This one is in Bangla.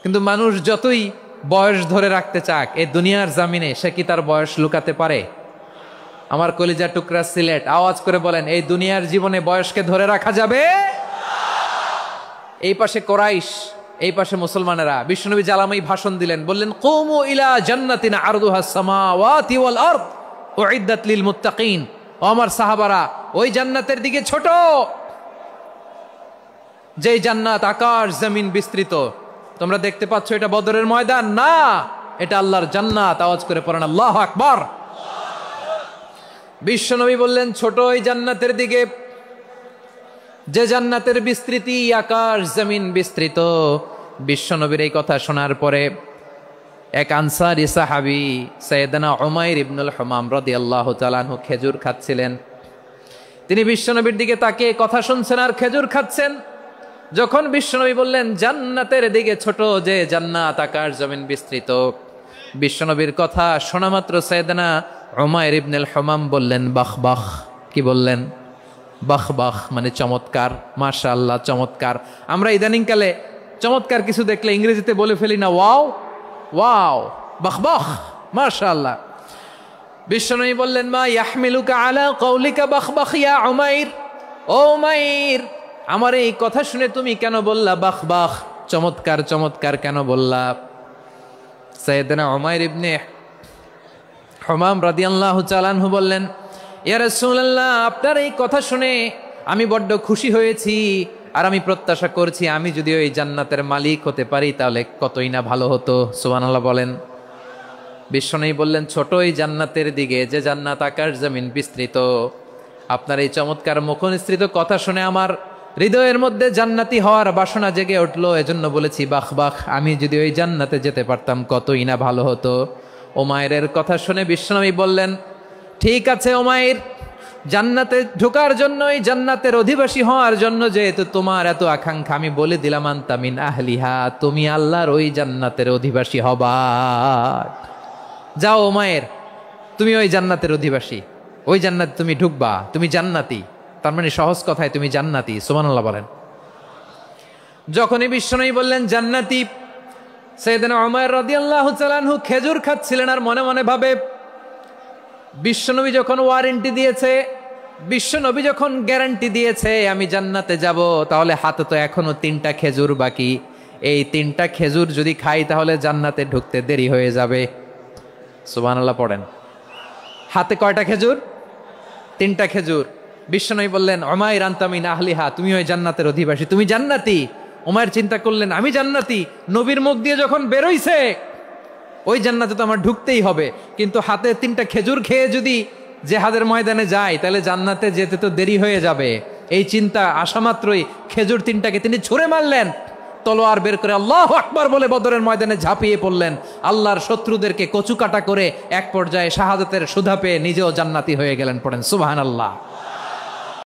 কিন্তু মানুষ যতই বয়স ধরে রাখতে চাক এই দুনিয়ার জামিনে, সে কি তার বয়স লুকাতে পারে? আমার কলিজা টুকরা সিলেট, আওয়াজ করে বলেন, এই দুনিয়ার জীবনে বয়সকে ধরে রাখা যাবে? এই পাশে কোরাইশ, এই পাশে মুসলমানেরা। বিশ্বনবী জালামাই ভাষণ দিলেন, বললেন, কুমু ইলা জান্নাতিন আরদুহাস সামাওয়াতি ওয়াল আরদ উইদ্দাত লিল মুত্তাকিন। ও আমার সাহাবারা, ওই জান্নাতের দিকে ছোট, যেই জান্নাত আকাশ জমিন বিস্তৃত। তোমরা দেখতে পাচ্ছ এটা বদরের ময়দান না, এটা আল্লাহর জান্নাত। আওয়াজ করে পড়েন আল্লাহু আকবার। বিশ্বনবী বললেন, ছোট ওই জান্নাতের দিকে, যে জান্নাতের বিস্তৃতি আকাশ জমিন বিস্তৃত। বিশ্বনবীর এই কথা শোনার পরে এক আনসারী সাহাবী সাইয়েদনা উমাইর ইবনুল হুমাম রাদিয়াল্লাহু তাআলা আনহু খেজুর খাচ্ছিলেন। তিনি বিশ্বনবীর দিকে তাকিয়ে কথা শুনছেন আর খেজুর খাচ্ছেন। যখন বিশ্বনবী বললেন জান্নাতের দিকে ছোট, যে জান্নাত আকাশ জমিন বিস্তৃত, বিশ্বনবীর কথা শোনা মাত্র সাইয়েদনা উমাইর ইবনুল হুমাম বললেন বাহ বাহ। কি বললেন? বাহ বাহ, মানে চমৎকার, মাশাআল্লাহ, চমৎকার। আমরা ইদানিংকালে চমৎকার কিছু দেখলে ইংরেজিতে বলে ফেলি না, ওয়াও ওয়াও, বাহ বাহ, মাশাআল্লাহ। বিশ্বনবী বললেন, মা ইয়াহমিলুকা আলা কওলিকা বাহ বাহ ইয়া উমাইর। ও উমাইর, আমার এই কথা শুনে তুমি কেন বললা বাহ বাহ, চমৎকার চমৎকার কেন বললা? সাইয়েদনা উমাইর ইবনে হুমাম রাদিয়াল্লাহু তাআলা আনহু বললেন, ইয়া রাসূলুল্লাহ, আপনার এই কথা শুনে আমি বড্ড খুশি হয়েছি, আর আমি প্রত্যাশা করছি আমি যদি ওই জান্নাতের মালিক হতে পারি তাহলে কতই না ভালো হতো। সুবহানাল্লাহ বলেন। বিশ্বনবী বললেন, ছোট ওই জান্নাতের দিকে, যে জান্নাত আকাশ জমিন বিস্তৃত। আপনার এই চমৎকার মুখনিসৃত কথা শুনে আমার হৃদয়ের মধ্যে জান্নাতি হওয়ার বাসনা জেগে উঠলো, এজন্য বলেছি বাহ বাহ, আমি যদি ওই জান্নাতে যেতে পারতাম কতই না ভালো হতো। উমাইরের কথা শুনে বিশ্বনবী বললেন, ঠিক আছে উমাইর, জান্নাতে ঢোকার জন্য, এই জান্নাতের অধিবাসী হওয়ার জন্য যেহেতু তোমার এত আকাঙ্ক্ষা, আমি বলে দিলাম আনতা মিন আহলিহা, তুমি আল্লাহর ওই জান্নাতের অধিবাসী হবা। যাও উমাইর, তুমি ওই জান্নাতের অধিবাসী, ওই জান্নাতে তুমি ঢুকবা, তুমি জান্নাতি। তার মানে সহজ কথায় তুমি জান্নাতি। সুবহানাল্লাহ বলেন। যখনই বিশ্বনবী বললেন জান্নাতি, সাইয়েদনা উমাইর রাদিয়াল্লাহু তাআলা আনহু খেজুর খাচ্ছিলেন আর মনে মনে ভাবে, বিশ্বনবী যখন ওয়ারেন্টি দিয়েছে, বিশ্বনবী যখন গ্যারান্টি দিয়েছে আমি জান্নাতে যাব, তাহলে হাতে তো এখনো 3টা খেজুর বাকি। এই 3টা খেজুর যদি খাই তাহলে জান্নাতে ঢুকতে দেরি হয়ে যাবে। সুবহানাল্লাহ পড়েন। হাতে কয়টা খেজুর? 3টা খেজুর। বিশ্বনবী বললেন, উমাইর আনতা মিন আহলিহা, তুমি ওই জান্নাতের অধিবাসী, তুমি জান্নাতি। উমাইর চিন্তা করলেন, আমি জান্নাতি, নবীর মুখ দিয়ে যখন বেরোইছে ওই জান্নাতে তো আমার ঢুকতেই হবে, কিন্তু হাতে 3টা খেজুর খেয়ে যদি জিহাদের ময়দানে যাই তাহলে জান্নাতে যেতে তো দেরি হয়ে যাবে। এই চিন্তা আসা মাত্রই খেজুর 3টাকে তিনি ছুঁড়ে মারলেন, তলোয়ার বের করে আল্লাহু আকবার বলে বদরের ময়দানে ঝাঁপিয়ে পড়লেন। আল্লাহর শত্রুদেরকে কচুকাটা করে এক পর্যায়ে শাহাদাতের সুধা পেয়ে নিজেও জান্নাতি হয়ে গেলেন। পড়েন সুবহানাল্লাহ।